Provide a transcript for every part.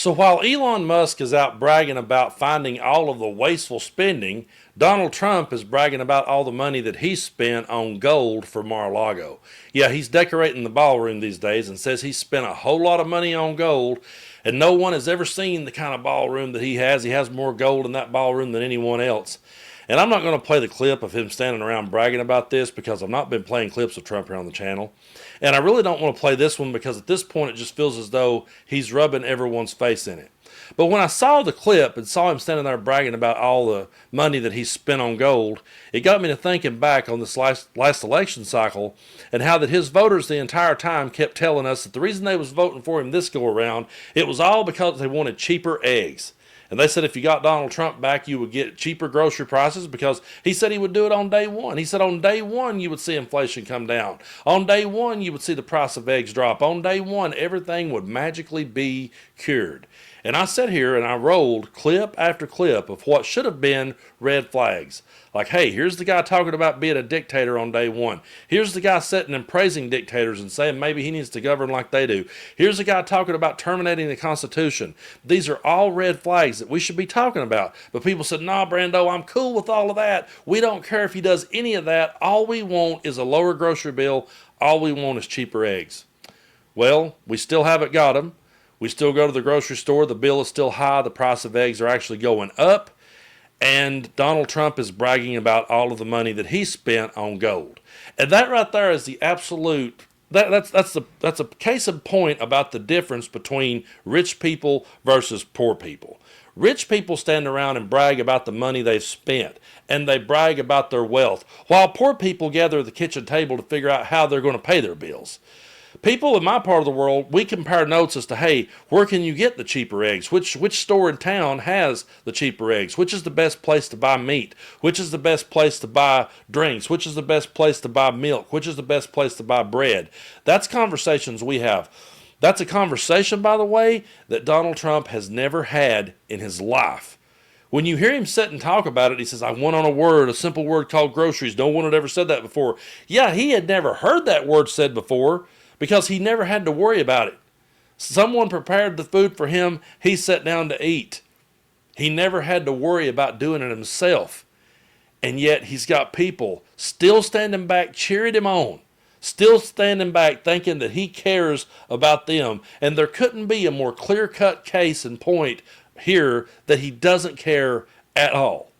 So while Elon Musk is out bragging about finding all of the wasteful spending, Donald Trump is bragging about all the money that he spent on gold for Mar-a-Lago. Yeah, he's decorating the ballroom these days and says he spent a whole lot of money on gold, and no one has ever seen the kind of ballroom that he has. He has more gold in that ballroom than anyone else. And I'm not going to play the clip of him standing around bragging about this because I've not been playing clips of Trump here on the channel. And I really don't want to play this one because at this point it just feels as though he's rubbing everyone's face in it. But when I saw the clip and saw him standing there bragging about all the money that he spent on gold, it got me to thinking back on this last election cycle and how that his voters the entire time kept telling us that the reason they was voting for him this go around, it was all because they wanted cheaper eggs. And they said if you got Donald Trump back, you would get cheaper grocery prices because he said he would do it on day one. He said on day one, you would see inflation come down. On day one, you would see the price of eggs drop. On day one, everything would magically be cured. And I sat here and I rolled clip after clip of what should have been red flags. Like, hey, here's the guy talking about being a dictator on day one. Here's the guy sitting and praising dictators and saying maybe he needs to govern like they do. Here's the guy talking about terminating the Constitution. These are all red flags that we should be talking about. But people said, nah, Brando, I'm cool with all of that. We don't care if he does any of that. All we want is a lower grocery bill. All we want is cheaper eggs. Well, we still haven't got them. We still go to the grocery store. The bill is still high. The price of eggs are actually going up. And Donald Trump is bragging about all of the money that he spent on gold. And that right there is the absolute, that's a case in point about the difference between rich people versus poor people. Rich people stand around and brag about the money they've spent, and they brag about their wealth, while poor people gather at the kitchen table to figure out how they're going to pay their bills. People in my part of the world, we compare notes as to, hey, where can you get the cheaper eggs? Which store in town has the cheaper eggs? Which is the best place to buy meat? Which is the best place to buy drinks? Which is the best place to buy milk? Which is the best place to buy bread? That's conversations we have. That's a conversation, by the way, that Donald Trump has never had in his life. When you hear him sit and talk about it, he says, I went on a simple word called groceries. No one had ever said that before. Yeah, he had never heard that word said before, because he never had to worry about it. Someone prepared the food for him. He sat down to eat. He never had to worry about doing it himself. And yet he's got people still standing back, cheering him on, still standing back thinking that he cares about them. And there couldn't be a more clear-cut case and point here that he doesn't care at all.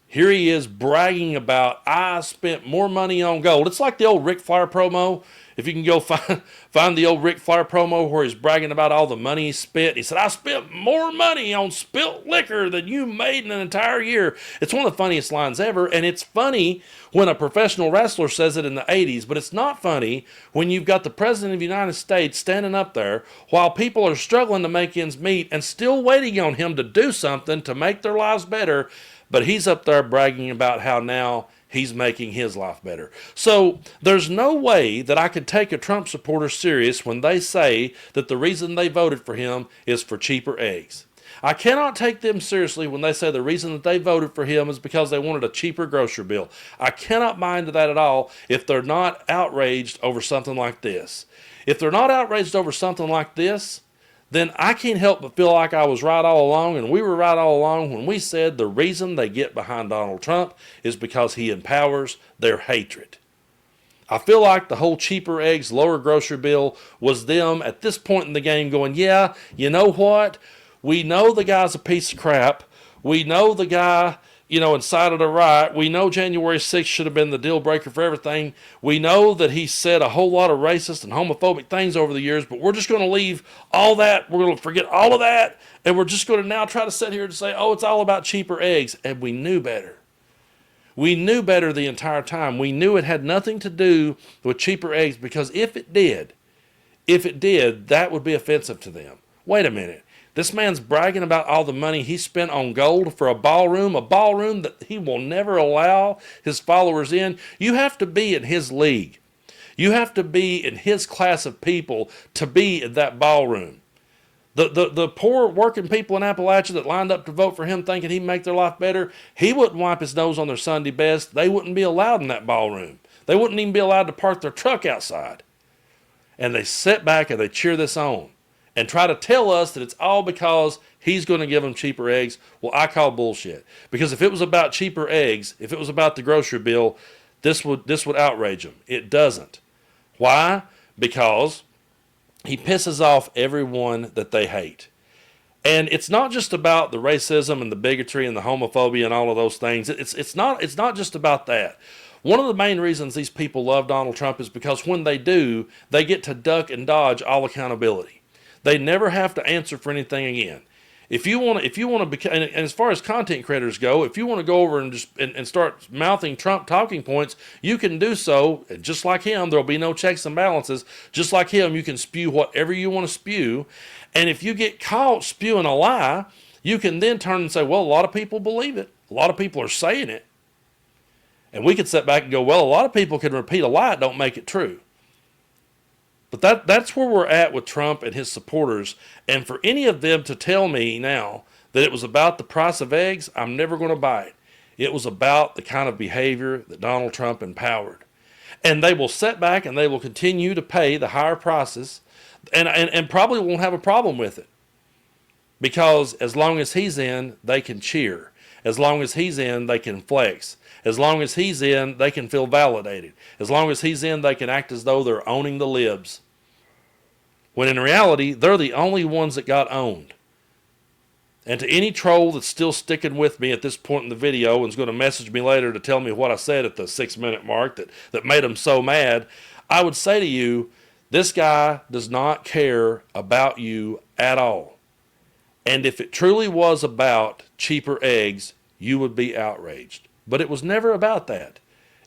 Here he is bragging about, I spent more money on gold. It's like the old Ric Flair promo. If you can go find the old Ric Flair promo where he's bragging about all the money he spent. He said, I spent more money on spilt liquor than you made in an entire year. It's one of the funniest lines ever, and it's funny when a professional wrestler says it in the 80s, but it's not funny when you've got the President of the United States standing up there while people are struggling to make ends meet and still waiting on him to do something to make their lives better, but he's up there bragging about how now he's making his life better. So there's no way that I could take a Trump supporter serious when they say that the reason they voted for him is for cheaper eggs. I cannot take them seriously when they say the reason that they voted for him is because they wanted a cheaper grocery bill. I cannot buy into that at all if they're not outraged over something like this. If they're not outraged over something like this, then I can't help but feel like I was right all along, and we were right all along when we said the reason they get behind Donald Trump is because he empowers their hatred. I feel like the whole cheaper eggs, lower grocery bill was them at this point in the game going, yeah, you know what? We know the guy's a piece of crap. We know the guy, incited a riot. We know January 6th should have been the deal breaker for everything. We know that he said a whole lot of racist and homophobic things over the years, but we're just going to leave all that. We're going to forget all of that, and we're just going to now try to sit here and say, oh, it's all about cheaper eggs, and we knew better. We knew better the entire time. We knew it had nothing to do with cheaper eggs, because if it did, that would be offensive to them. Wait a minute. This man's bragging about all the money he spent on gold for a ballroom that he will never allow his followers in. You have to be in his league. You have to be in his class of people to be in that ballroom. The poor working people in Appalachia that lined up to vote for him thinking he'd make their life better, he wouldn't wipe his nose on their Sunday best. They wouldn't be allowed in that ballroom. They wouldn't even be allowed to park their truck outside. And they sit back and they cheer this on. and try to tell us that it's all because he's going to give them cheaper eggs, well, I call bullshit. Because if it was about cheaper eggs, if it was about the grocery bill, this would outrage them. It doesn't. Why? Because he pisses off everyone that they hate. And it's not just about the racism and the bigotry and the homophobia and all of those things. It's not just about that. One of the main reasons these people love Donald Trump is because when they do, they get to duck and dodge all accountability. They never have to answer for anything again. If you want to become, and as far as content creators go, if you want to go over and just and start mouthing Trump talking points, you can do so. Just like him, there'll be no checks and balances. Just like him, you can spew whatever you want to spew. And if you get caught spewing a lie, you can then turn and say, well, a lot of people believe it. A lot of people are saying it. And we could sit back and go, well, a lot of people can repeat a lie, don't make it true. But that's where we're at with Trump and his supporters. And for any of them to tell me now that it was about the price of eggs, I'm never going to buy it. It was about the kind of behavior that Donald Trump empowered. And they will sit back and they will continue to pay the higher prices and probably won't have a problem with it. Because as long as he's in, they can cheer. As long as he's in, they can flex. As long as he's in, they can feel validated. As long as he's in, they can act as though they're owning the libs. When in reality, they're the only ones that got owned. And to any troll that's still sticking with me at this point in the video and is going to message me later to tell me what I said at the 6-minute mark that made them so mad, I would say to you, this guy does not care about you at all. And if it truly was about cheaper eggs, you would be outraged. But it was never about that.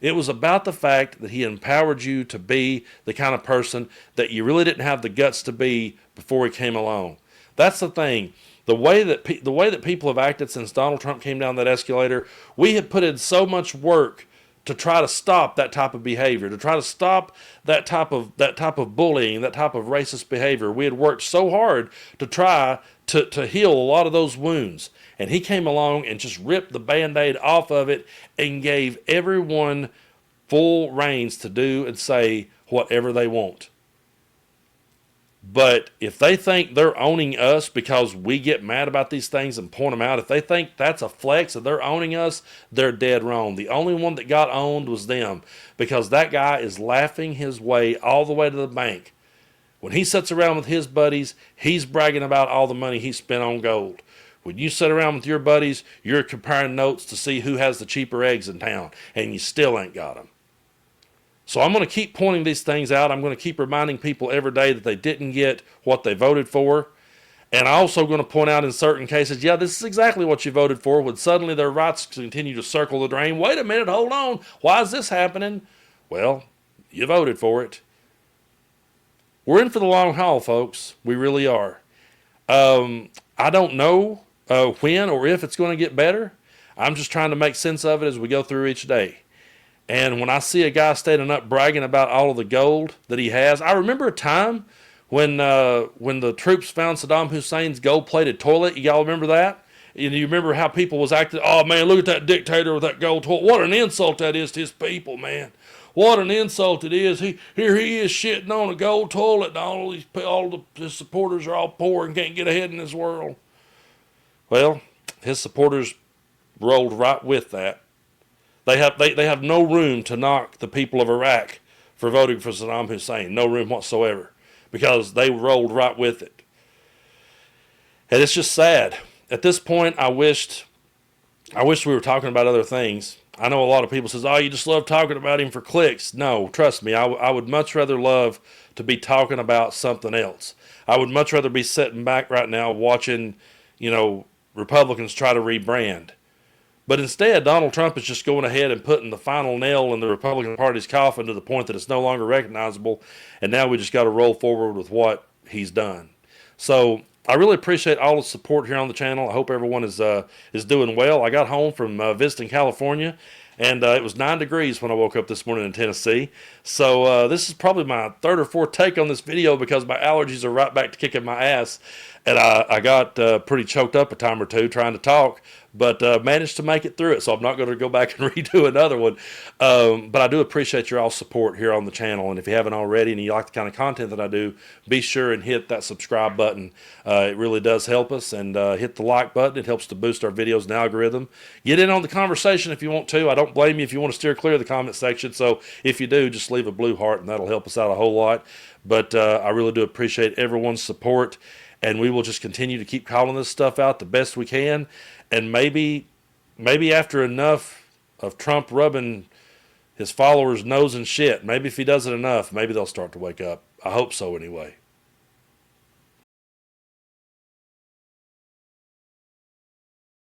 It was about the fact that he empowered you to be the kind of person that you really didn't have the guts to be before he came along. That's the thing. The way that people have acted since Donald Trump came down that escalator, we have put in so much work to try to stop that type of behavior, to try to stop that type of bullying, that type of racist behavior. We had worked so hard to try to heal a lot of those wounds. And he came along and just ripped the Band-Aid off of it and gave everyone full reins to do and say whatever they want. But if they think they're owning us because we get mad about these things and point them out, if they think that's a flex and they're owning us, they're dead wrong. The only one that got owned was them, because that guy is laughing his way all the way to the bank. When he sits around with his buddies, he's bragging about all the money he spent on gold. When you sit around with your buddies, you're comparing notes to see who has the cheaper eggs in town, and you still ain't got them. So I'm going to keep pointing these things out. I'm going to keep reminding people every day that they didn't get what they voted for. And I'm also going to point out in certain cases, yeah, this is exactly what you voted for, when suddenly their rights continue to circle the drain. Wait a minute, hold on. Why is this happening? Well, you voted for it. We're in for the long haul, folks. We really are. I don't know when or if it's going to get better. I'm just trying to make sense of it as we go through each day. And when I see a guy standing up bragging about all of the gold that he has, I remember a time when the troops found Saddam Hussein's gold-plated toilet. Y'all remember that? And you remember how people was acting, oh man, look at that dictator with that gold toilet. What an insult that is to his people, man. What an insult it is. Here he is shitting on a gold toilet, and all his supporters are all poor and can't get ahead in this world. Well, his supporters rolled right with that. They have no room to knock the people of Iraq for voting for Saddam Hussein. No room whatsoever, because they rolled right with it. And it's just sad. At this point, I wish we were talking about other things. I know a lot of people says, oh, you just love talking about him for clicks. No, trust me, I would much rather love to be talking about something else. I would much rather be sitting back right now watching, Republicans try to rebrand. But instead, Donald Trump is just going ahead and putting the final nail in the Republican Party's coffin to the point that it's no longer recognizable, and now we just got to roll forward with what he's done. So I really appreciate all the support here on the channel. I hope everyone is doing well. I got home from visiting California, and it was 9 degrees when I woke up this morning in Tennessee. So this is probably my third or fourth take on this video because my allergies are right back to kicking my ass. And I got pretty choked up a time or two trying to talk, but managed to make it through it. So I'm not going to go back and redo another one. But I do appreciate your all support here on the channel. And if you haven't already and you like the kind of content that I do, be sure and hit that subscribe button. It really does help us. And hit the like button. It helps to boost our videos and algorithm. Get in on the conversation if you want to. I don't blame you if you want to steer clear of the comment section. So if you do, just leave a blue heart and that'll help us out a whole lot. But I really do appreciate everyone's support. And we will just continue to keep calling this stuff out the best we can. And maybe after enough of Trump rubbing his followers' nose in shit, maybe if he does it enough, maybe they'll start to wake up. I hope so anyway.